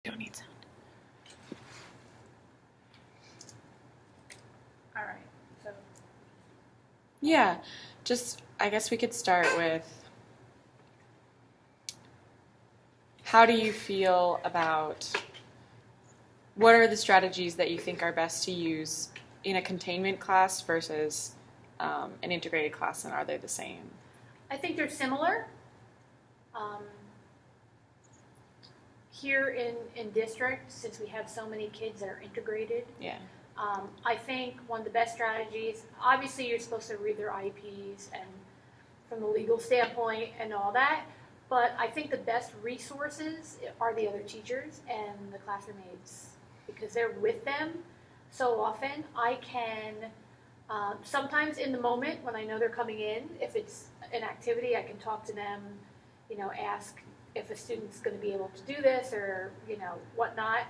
Don't need sound. All right. So Yeah, I guess we could start with how do you feel about what are the strategies that you think are best to use in a containment class versus an integrated class, and are they the same? I think they're similar. Here in district, since we have so many kids that are integrated, Yeah. I think one of the best strategies, obviously you're supposed to read their IEPs and from the legal standpoint and all that, but I think the best resources are the other teachers and the classroom aides because they're with them so often. I can, sometimes in the moment when I know they're coming in, if it's an activity, I can talk to them, ask if a student's going to be able to do this or, whatnot.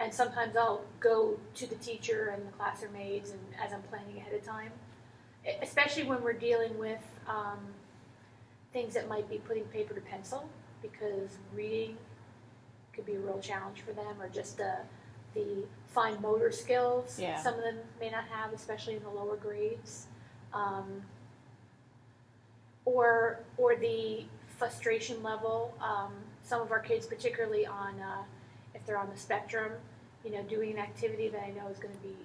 And sometimes I'll go to the teacher and the classroom aides and as I'm planning ahead of time, especially when we're dealing with things that might be putting paper to pencil because reading could be a real challenge for them or just the fine motor skills some of them may not have, especially in the lower grades. Or the frustration level. Some of our kids, particularly on if they're on the spectrum, doing an activity that I know is going to be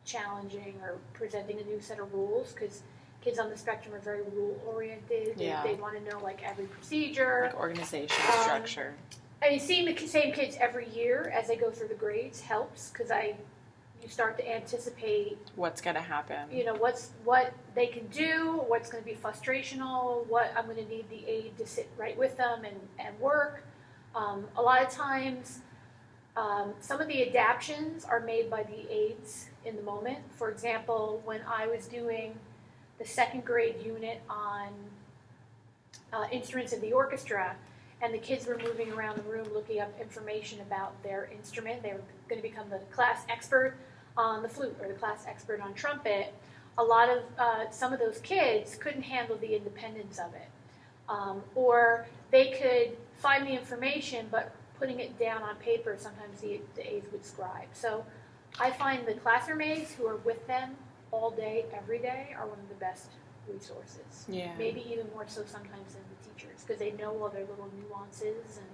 challenging or presenting a new set of rules because kids on the spectrum are very rule oriented. They want to know like every procedure, like organization, structure. I mean, seeing the same kids every year as they go through the grades helps because you start to anticipate what's going to happen. What they can do, what's going to be frustrational, what I'm going to need the aide to sit right with them and work. A lot of times, some of the adaptions are made by the aides in the moment. For example, when I was doing the second grade unit on instruments of the orchestra, and the kids were moving around the room looking up information about their instrument, they were going to become the class expert on the flute or the class expert on trumpet. A lot of some of those kids couldn't handle the independence of it, or they could find the information, but putting it down on paper, sometimes the aides would scribe. So I find the classroom aides who are with them all day, every day, are one of the best resources. Yeah. Maybe even more so sometimes than the teachers, because they know all their little nuances and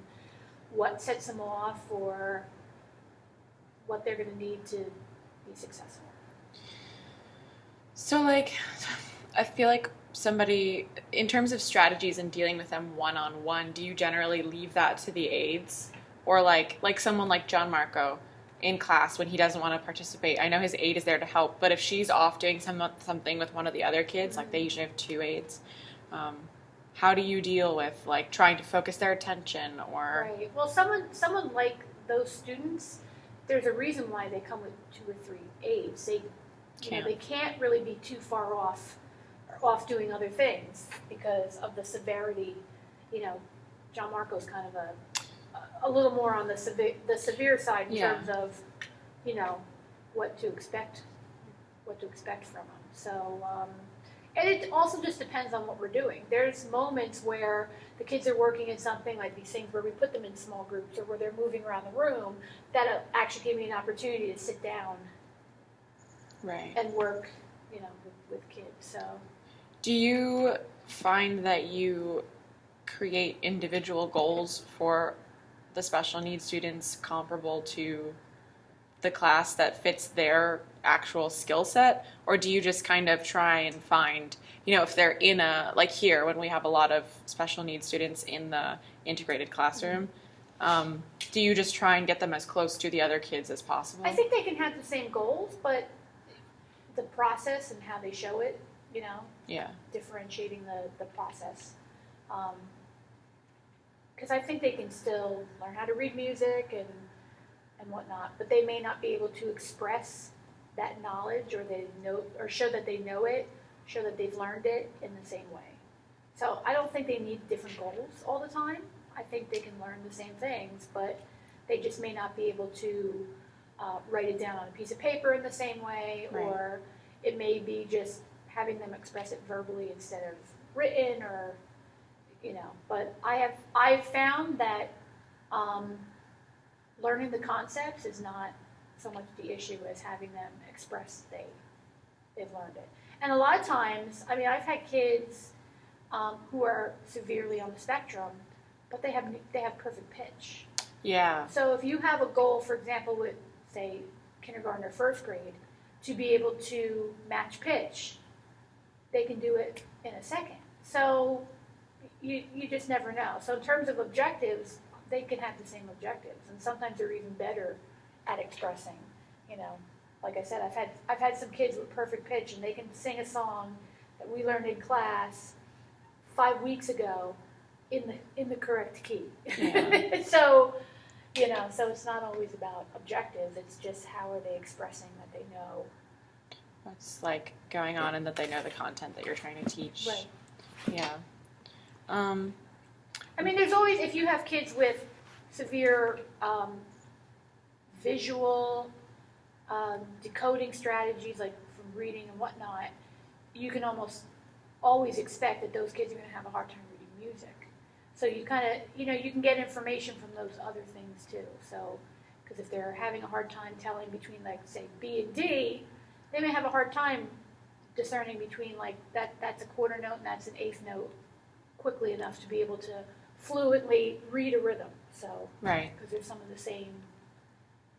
what sets them off or what they're going to need to be successful. So, I feel like somebody, in terms of strategies and dealing with them one-on-one, do you generally leave that to the aides? Or like someone like John Marco in class when he doesn't want to participate, I know his aide is there to help, but if she's off doing something with one of the other kids, like they usually have two aides, how do you deal with trying to focus their attention or... Right. Well, someone like those students, there's a reason why they come with 2 or 3 aides. They can't really be too far off doing other things because of the severity. John Marco's kind of a little more on the severe side in terms of, what to expect from them. So, and it also just depends on what we're doing. There's moments where the kids are working in something like these things where we put them in small groups or where they're moving around the room that actually give me an opportunity to sit down and work, with kids. So, do you find that you create individual goals for the special needs students comparable to the class that fits their actual skill set? Or do you just kind of try and find, if they're in like here, when we have a lot of special needs students in the integrated classroom, do you just try and get them as close to the other kids as possible? I think they can have the same goals, but the process and how they show it, differentiating the process. Because I think they can still learn how to read music and whatnot, but they may not be able to express that knowledge or show that they know it, show that they've learned it in the same way. So I don't think they need different goals all the time. I think they can learn the same things, but they just may not be able to write it down on a piece of paper in the same way, or it may be just having them express it verbally instead of written, or but I've found that learning the concepts is not so much the issue as having them express they've learned it. And a lot of times, I mean, I've had kids who are severely on the spectrum, but they have perfect pitch. Yeah. So if you have a goal, for example, with, say, kindergarten or first grade, to be able to match pitch, they can do it in a second. So you just never know. So in terms of objectives, they can have the same objectives, and sometimes they're even better at expressing. You know, like I said, I've had some kids with perfect pitch, and they can sing a song that we learned in class 5 weeks ago in the correct key. Yeah. So, you know, so it's not always about objectives. It's just how are they expressing that they know What's like going on, and that they know the content that you're trying to teach. Right. Yeah. I mean, there's always, if you have kids with severe visual decoding strategies, like from reading and whatnot, you can almost always expect that those kids are going to have a hard time reading music. So you kind of, you know, you can get information from those other things too. So, because if they're having a hard time telling between, like, say, B and D, they may have a hard time discerning between, like, that's a quarter note and that's an eighth note quickly enough to be able to fluently read a rhythm. So, Right. because there's some of the same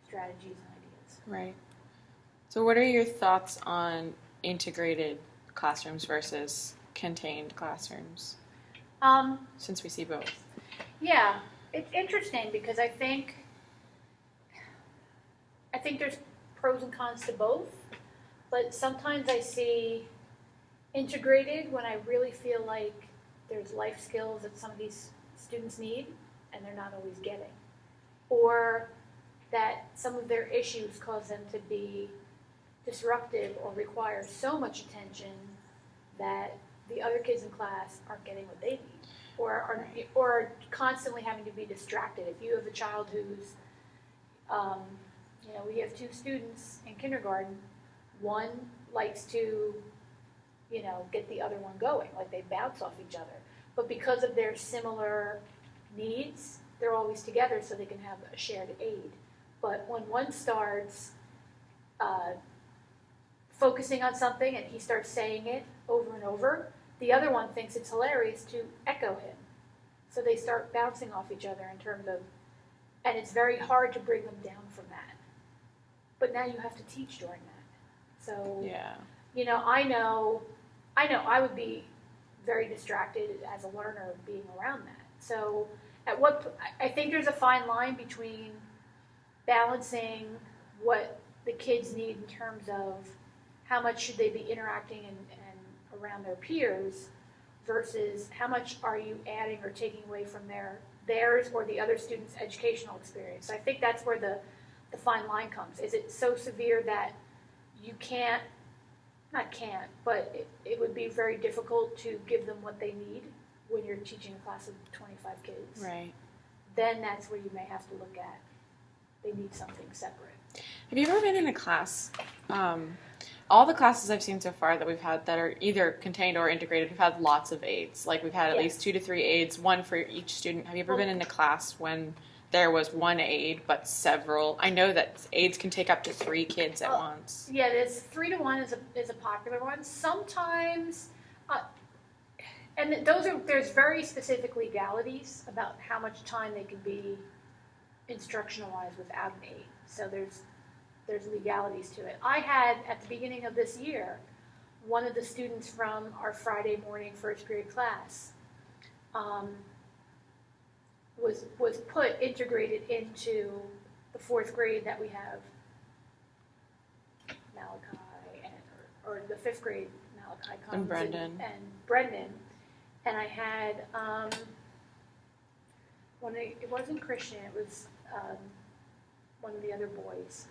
strategies and ideas. Right. So what are your thoughts on integrated classrooms versus contained classrooms, since we see both? Yeah, it's interesting because I think there's pros and cons to both, but sometimes I see integrated when I really feel like there's life skills that some of these students need and they're not always getting, or that some of their issues cause them to be disruptive or require so much attention that the other kids in class aren't getting what they need, or are constantly having to be distracted. If you have a child who's, you know, we have 2 students in kindergarten, one likes to, you know, get the other one going, like they bounce off each other. But because of their similar needs, they're always together so they can have a shared aid. But when one starts focusing on something and he starts saying it over and over, the other one thinks it's hilarious to echo him. So they start bouncing off each other in terms of, and it's very hard to bring them down from that. But now you have to teach during that. So, Yeah. you know, I know I would be very distracted as a learner being around that. So I think there's a fine line between balancing what the kids need in terms of how much should they be interacting and around their peers versus how much are you adding or taking away from theirs or the other student's educational experience. So I think that's where the fine line comes. Is it so severe that you but it would be very difficult to give them what they need when you're teaching a class of 25 kids. Right. Then that's where you may have to look at, they need something separate. Have you ever been in a class? All the classes I've seen so far that we've had that are either contained or integrated, we've had lots of aides. Like we've had at least 2 to 3 aides, one for each student. Have you ever been in a class when there was one aide but several? I know that aides can take up to 3 kids at once. Yeah, there's 3 to 1 is a popular one. Sometimes, and there's very specific legalities about how much time they can be instructional-wise without an aide. So there's legalities to it. I had, at the beginning of this year, one of the students from our Friday morning first period class was integrated into the 4th grade that we have Malachi or the 5th grade Malachi comes And Brendan. and Brendan, and I had it wasn't Christian, it was one of the other boys.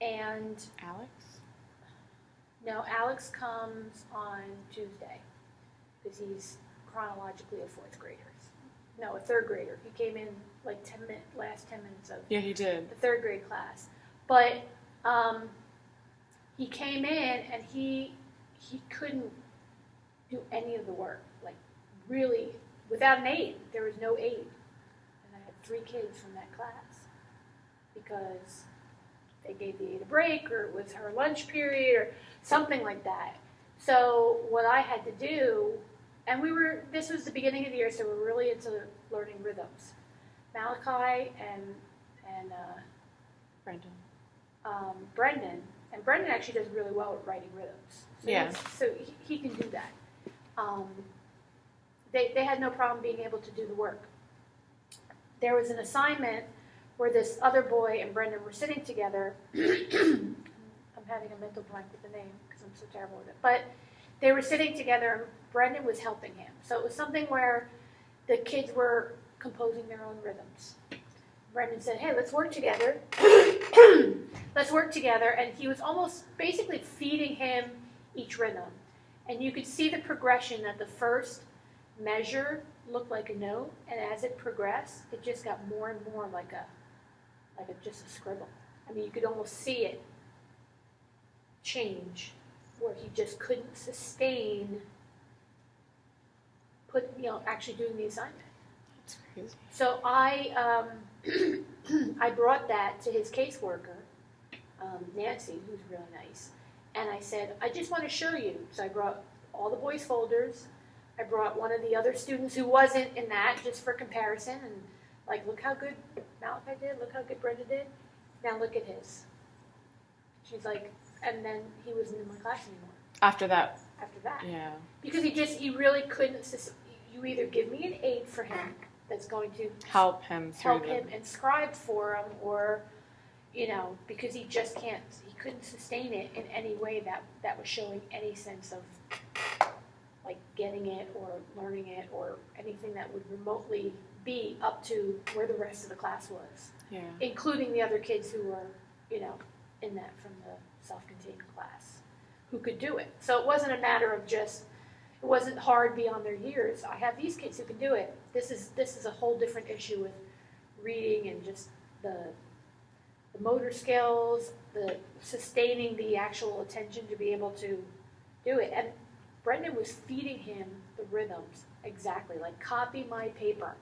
And Alex? no, Alex comes on Tuesday because he's chronologically a 4th grader. No, a 3rd grader. He came in like last 10 minutes of Yeah, he did. the 3rd grade class. But he came in and he couldn't do any of the work. Like really, without an aide, there was no aide. And I had 3 kids from that class because they gave the aide a break, or it was her lunch period, or something like that. So what I had to do, and this was the beginning of the year, so we're really into learning rhythms. Malachi and Brendan, and Brendan actually does really well at writing rhythms. So he can do that. They had no problem being able to do the work. There was an assignment where this other boy and Brendan were sitting together. I'm having a mental blank with the name because I'm so terrible with it. But they were sitting together and Brendan was helping him. So it was something where the kids were composing their own rhythms. Brendan said, hey, let's work together. Let's work together. And he was almost basically feeding him each rhythm. And you could see the progression that the first measure looked like a note, and as it progressed, it just got more and more like just a scribble. I mean, you could almost see it change, where he just couldn't sustain actually doing the assignment. That's crazy. So I brought that to his caseworker, Nancy, who's really nice, and I said, I just want to show you. So I brought all the boys' folders. I brought one of the other students who wasn't in that, just for comparison, and look how good Malachi did, look how good Brenda did. Now look at his. She's like, and then he wasn't in my class anymore. After that. Yeah. Because he really couldn't, you either give me an aid for him that's going to help him and scribe for him, or, because he just can't, he couldn't sustain it in any way that was showing any sense of getting it or learning it or anything that would remotely be up to where the rest of the class was. Yeah. Including the other kids who were, in that from the self-contained class who could do it. So it wasn't a matter of it wasn't hard beyond their years. I have these kids who can do it. This is a whole different issue with reading and just the motor skills, the sustaining the actual attention to be able to do it. And Brendan was feeding him the rhythms exactly, copy my paper.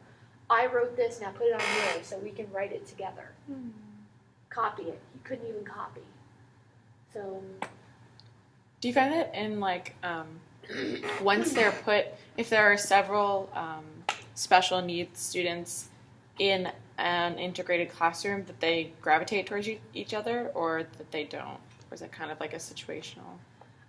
I wrote this, now put it on yours so we can write it together. Copy it. He couldn't even copy. So. Do you find that in once they're if there are several special needs students in an integrated classroom, that they gravitate towards each other, or that they don't? Or is it kind of like a situational?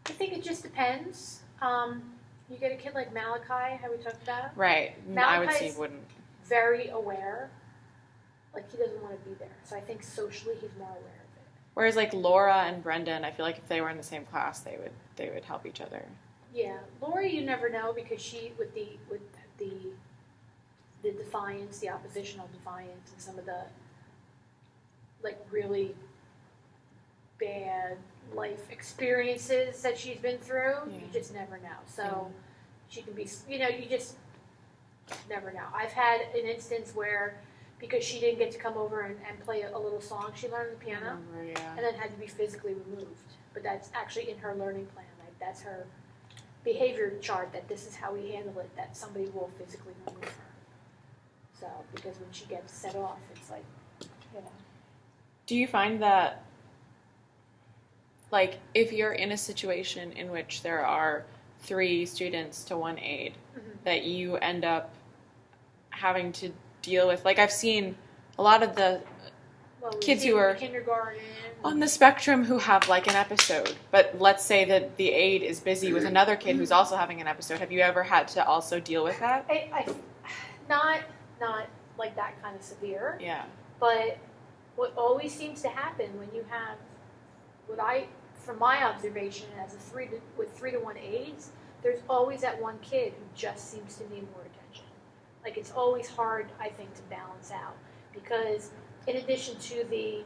I think it just depends. You get a kid like Malachi, how we talked about. Right. I would say he wouldn't. Very aware. He doesn't want to be there. So I think socially he's more aware of it. Whereas Laura and Brendan, I feel like if they were in the same class, they would help each other. Yeah. Laura, you never know, because she, with the defiance, the oppositional defiance, and some of the really bad life experiences that she's been through, you just never know. So she can be, you just never know. I've had an instance where, because she didn't get to come over and play a little song she learned on the piano, and then had to be physically removed. But that's actually in her learning plan. That's her behavior chart, that this is how we handle it, that somebody will physically remove her. So, because when she gets set off, it's Do you find that, if you're in a situation in which there are 3 students to 1 aide, that you end up having to deal with, I've seen a lot of the kids who are kindergarten on the spectrum who have an episode, but let's say that the aide is busy with another kid who's also having an episode. Have you ever had to also deal with that? Not like that kind of severe. Yeah. But what always seems to happen when you have from my observation as with 3 to 1 aides, there's always that one kid who just seems to need more attention. It's always hard, I think, to balance out, because in addition to the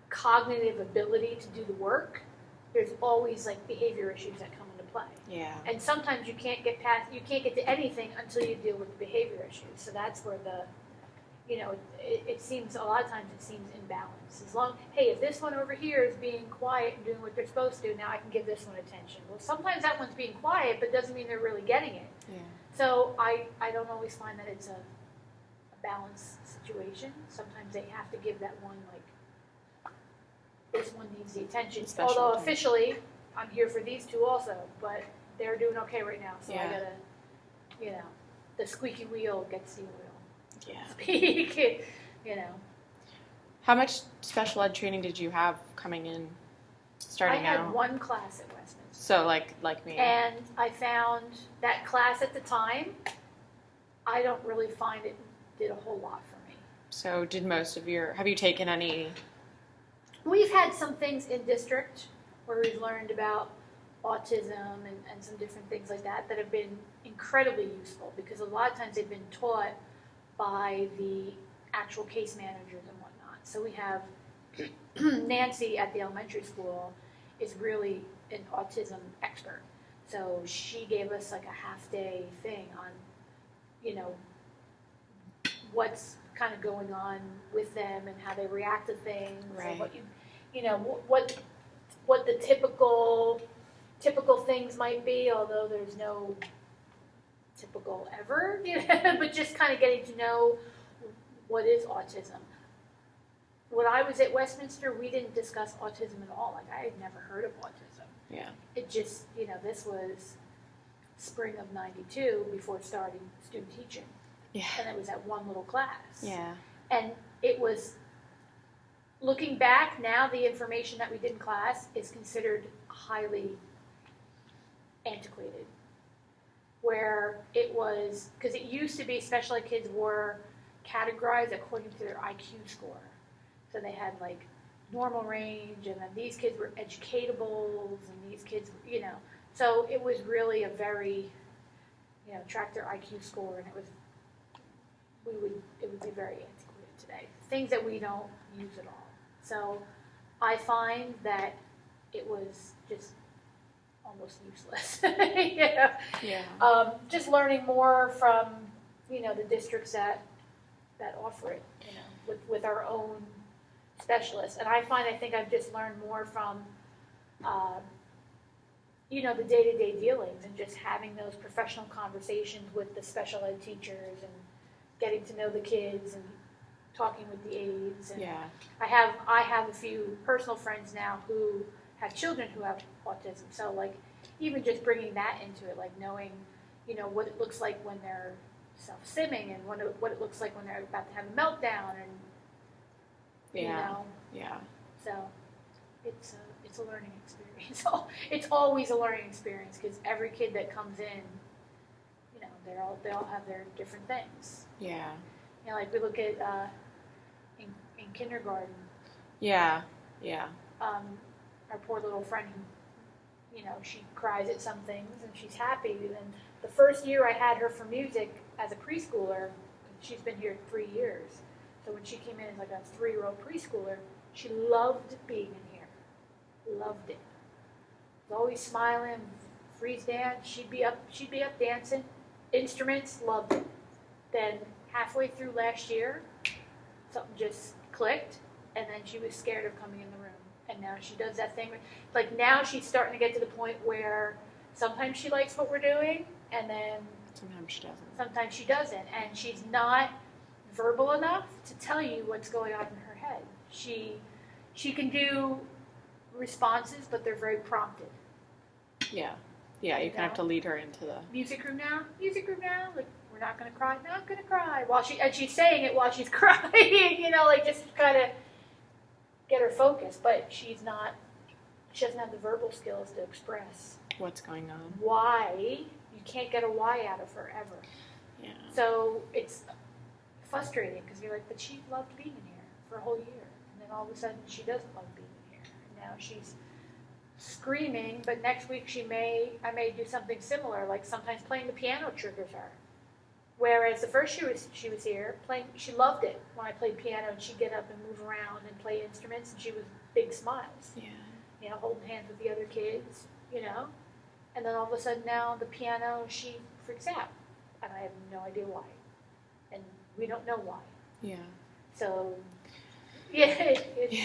cognitive ability to do the work, there's always behavior issues that come into play. Yeah. And sometimes you can't get to anything until you deal with the behavior issues. So that's where it seems, a lot of times it seems imbalanced. If this one over here is being quiet and doing what they're supposed to do, now I can give this one attention. Well, sometimes that one's being quiet, but doesn't mean they're really getting it. Yeah. So I don't always find that it's a balanced situation. Sometimes they have to give that one, like, this one needs the attention. Special Although attention. officially, I'm here for these two also, but they're doing okay right now. So I Yeah. gotta, you know, the squeaky wheel gets the oil. Yeah. Speak, you know. How much special ed training did you have coming in, starting I had out? one class at Westminster. So like me. And I found that class at the time, I don't really find it did a whole lot for me. So did most of have you taken any? We've had some things in district where we've learned about autism and some different things like that that have been incredibly useful because a lot of times they've been taught by the actual case managers and whatnot. So we have Nancy at the elementary school is really an autism expert. So she gave us like a half-day thing on, you know, what's kind of going on with them and how they react to things, Right. and what you know, what the typical things might be, although there's no typical ever, you know, but just kind of getting to know what is autism. When I was at Westminster, we didn't discuss autism at all. Like, I had never heard of autism. Yeah. It just, you know, this was spring of '92 before starting student teaching. Yeah. And it was at one little class. Yeah. And it was, looking back now, the information that we did in class is considered highly antiquated. Where it was, because it used to be special ed kids were categorized according to their IQ score. So they had like normal range, and then these kids were educatables, and these kids, you know. So it was really a very, you know, track their IQ score, and it would be very antiquated today. Things that we don't use at all. So I find that it was just almost useless. You know? Yeah. Just learning more from, you know, the districts that offer it, you know, with our own specialists. And I think I've just learned more from, you know, the day-to-day dealings and just having those professional conversations with the special ed teachers and getting to know the kids and talking with the aides. And Yeah. I have a few personal friends now who have children who have autism. So like even just bringing that into it, like knowing, you know, what it looks like when they're self-simming and what it looks like when they're about to have a meltdown, and you Yeah. know, Yeah. so it's a learning experience. It's always a learning experience because every kid that comes in, you know, they all have their different things. Yeah. You know, like we look at in kindergarten. Yeah. Yeah. Our poor little friend who, you know, she cries at some things and she's happy. And the first year I had her for music as a preschooler, she's been here 3 years. So when she came in as like a 3-year-old preschooler, she loved being in here. Loved it. Was always smiling, freeze dance. She'd be up dancing. Instruments, loved it. Then halfway through last year, something just clicked, and then she was scared of coming in the room. And now she does that thing. Like now she's starting to get to the point where sometimes she likes what we're doing, and then Sometimes she doesn't. sometimes she doesn't. And she's not verbal enough to tell you what's going on in her head. She can do responses, but they're very prompted. Yeah. Yeah. You kind of have to lead her into the. Music room now. Like, we're not going to cry. Not going to cry. And she's saying it while she's crying. You know, like just kind of get her focused. But she doesn't have the verbal skills to express What's going on? why. You can't get a why out of her ever. Yeah. So it's frustrating because you're like, but she loved being in here for a whole year. And then all of a sudden she doesn't love being in here. And now she's screaming, but next week I may do something similar, like sometimes playing the piano triggers her. Whereas the first year she was here, she loved it when I played piano, and she'd get up and move around and play instruments, and she was big smiles. Yeah. You know, holding hands with the other kids, you know. And then all of a sudden now the piano, she freaks out, and I have no idea why, and we don't know why. Yeah. So, yeah, Yeah.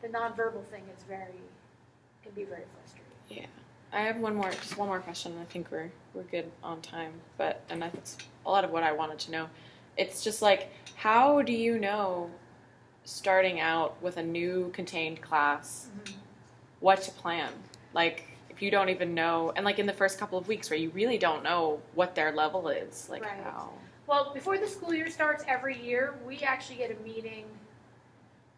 the nonverbal thing is can be very frustrating. Yeah. I have one more question. I think we're good on time, and that's a lot of what I wanted to know. It's just like, how do you know, starting out with a new contained class, what to plan? Like, if you don't even know, and like in the first couple of weeks where you really don't know what their level is, like Right. how. Well, before the school year starts every year, we actually get a meeting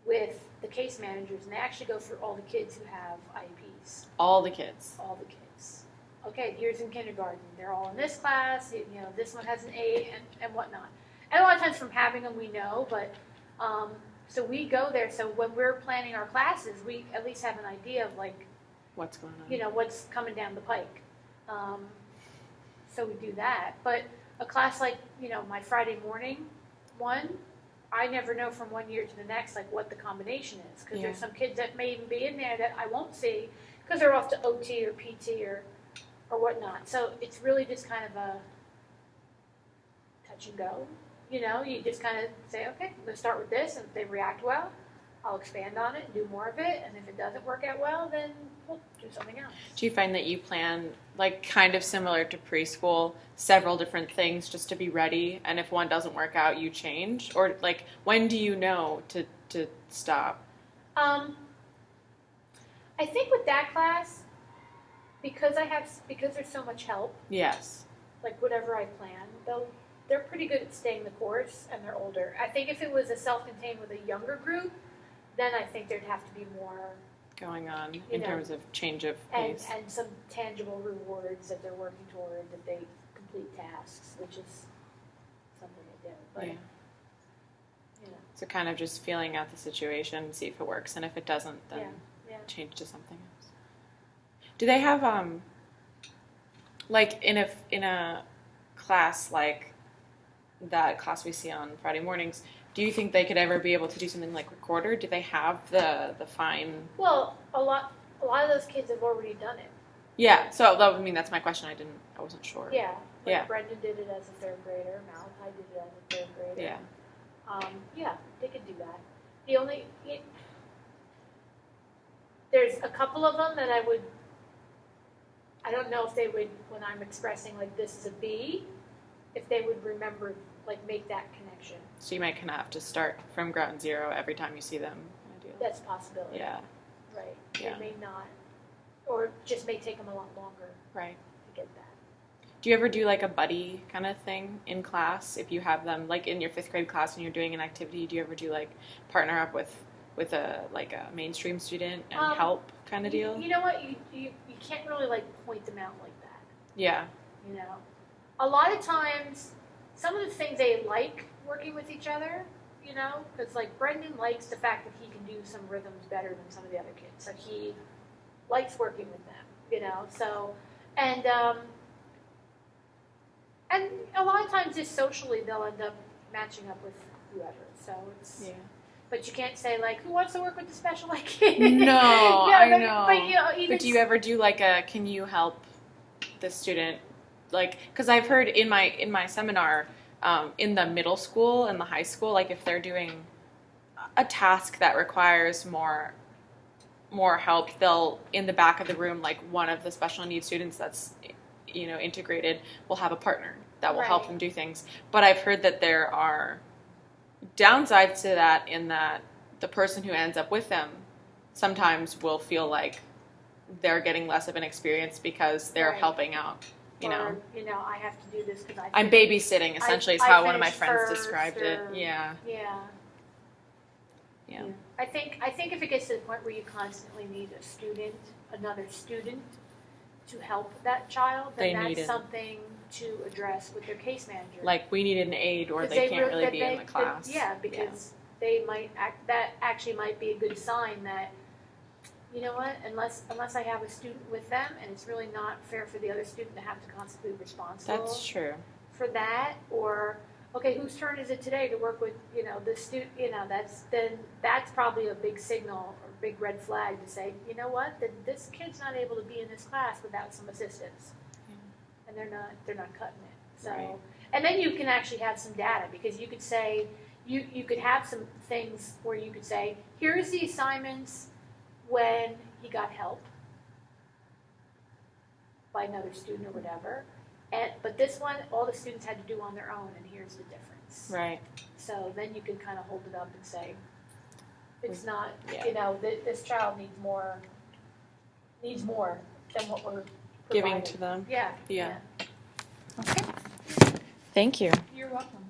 with the case managers, and they actually go through all the kids who have IEPs. All the kids. All the kids. Okay, here's in kindergarten. They're all in this class. You know, this one has an 8 and whatnot. And a lot of times from having them, we know, but so we go there. So when we're planning our classes, we at least have an idea of like, What's going on? you know, what's coming down the pike. So we do that. But a class like, you know, my Friday morning one, I never know from one year to the next, like what the combination is. Because there's some kids that may even be in there that I won't see because they're off to OT or PT or whatnot. So it's really just kind of a touch and go. You know, you just kind of say, okay, let's start with this. And if they react well, I'll expand on it and do more of it. And if it doesn't work out well, then we'll do something else. Do you find that you plan, like kind of similar to preschool, several different things just to be ready? And if one doesn't work out, you change? Or like, when do you know to stop? I think with that class, because there's so much help, Yes. like whatever I plan, they're pretty good at staying the course, and they're older. I think if it was a self-contained with a younger group, then I think there'd have to be more Going on You in know, terms of change of and pace. some tangible rewards that they're working toward, that they complete tasks, which is something they do. But Yeah. you know, So kind of just feeling out the situation, see if it works, and if it doesn't, then yeah. change to something else. Do they have like in a class like that class we see on Friday mornings? Do you think they could ever be able to do something like recorder? Do they have the fine? Well, a lot of those kids have already done it. Yeah. So that, I mean, that's my question. I wasn't sure. Yeah. Like Yeah. Brendan did it as a third grader. Malachi did it as a third grader. Yeah. Yeah, they could do that. The only there's a couple of them that I don't know if they would, when I'm expressing like this is a B, if they would remember, like make that connection. So you might kind of have to start from ground zero every time you see them. Ideally. That's a possibility. Yeah. Right. Yeah. They may not, or just may take them a lot longer Right. to get that. Do you ever do like a buddy kind of thing in class? If you have them like in your 5th grade class and you're doing an activity, do you ever do like partner up with a mainstream student and help kind of deal? You know what? You can't really like point them out like that. Yeah. You know, a lot of times, some of the things they like working with each other. You know, because like Brendan likes the fact that he can do some rhythms better than some of the other kids, so he likes working with them. You know, so and a lot of times just socially they'll end up matching up with whoever. So it's But you can't say like, who wants to work with the special ed kid? No, yeah, I but, know. But, you know, but do you ever do like can you help the student? Like, because I've heard in my seminar, in the middle school and the high school, like if they're doing a task that requires more help, they'll in the back of the room, like one of the special needs students that's integrated will have a partner that will help them do things. But I've heard that there are downsides to that, in that the person who ends up with them sometimes will feel like they're getting less of an experience because they're helping out. I have to do this because I'm babysitting. Essentially, is how one of my friends described it. Yeah. I think if it gets to the point where you constantly need another student to help that child, then that's something to address with their case manager. Like, we need an aide, or they can't really be in the class. Because they might that actually might be a good sign that, you know what, unless I have a student with them, and it's really not fair for the other student to have to constantly be responsible. That's true. For that, or okay, whose turn is it today to work with the student? That's probably a big signal or big red flag to say, you know what, that this kid's not able to be in this class without some assistance, and they're not cutting it. So, and then you can actually have some data, because you could say you could have some things where you could say, here's the assignments when he got help by another student or whatever. But this one, all the students had to do on their own, and here's the difference. Right. So then you can kind of hold it up and say, it's not, Yeah. you know, this child needs more than what we're Giving providing. to them. Yeah. Yeah. Okay. Thank you. You're welcome.